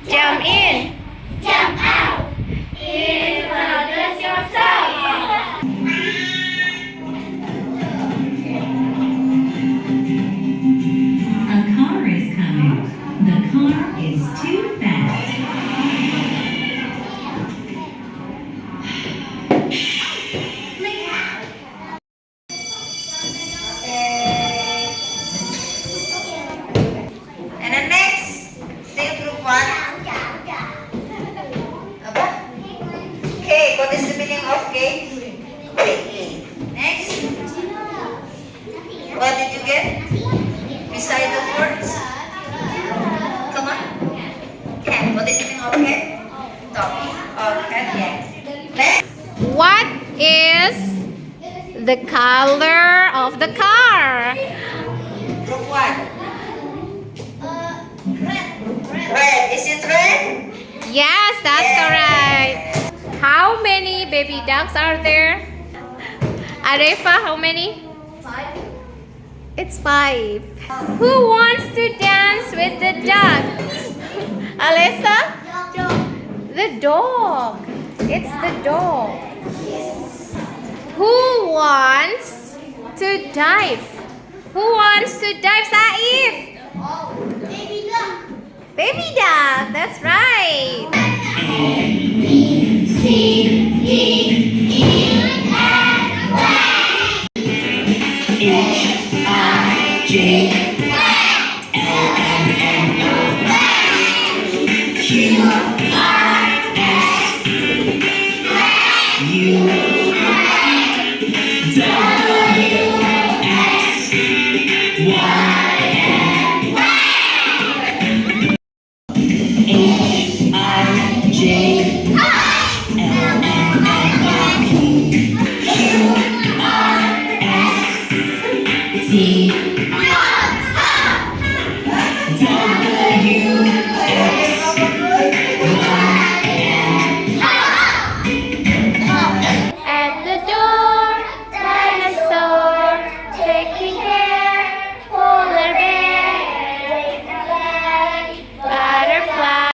Jump in. Jump out. Introduce yourself. A car is coming. The car is too fast. And then next, still group 1. Aba? Cake. What is the meaning of cake? Quickly. Next. What did you get? Beside the words? Come on. Cat. What is the meaning of cat? Dog. Oh, cat, yeah. Next. What is the color of the car? Group 1. Red. Is it red? Yes, that's Yeah. correct. How many baby ducks are there? Arefa, how many? 5. It's 5. Who wants to dance with the ducks? Alessa? The dog. It's the dog. Who wants to dive? Who wants to dive, Saif? Baby duck, that's right. Why?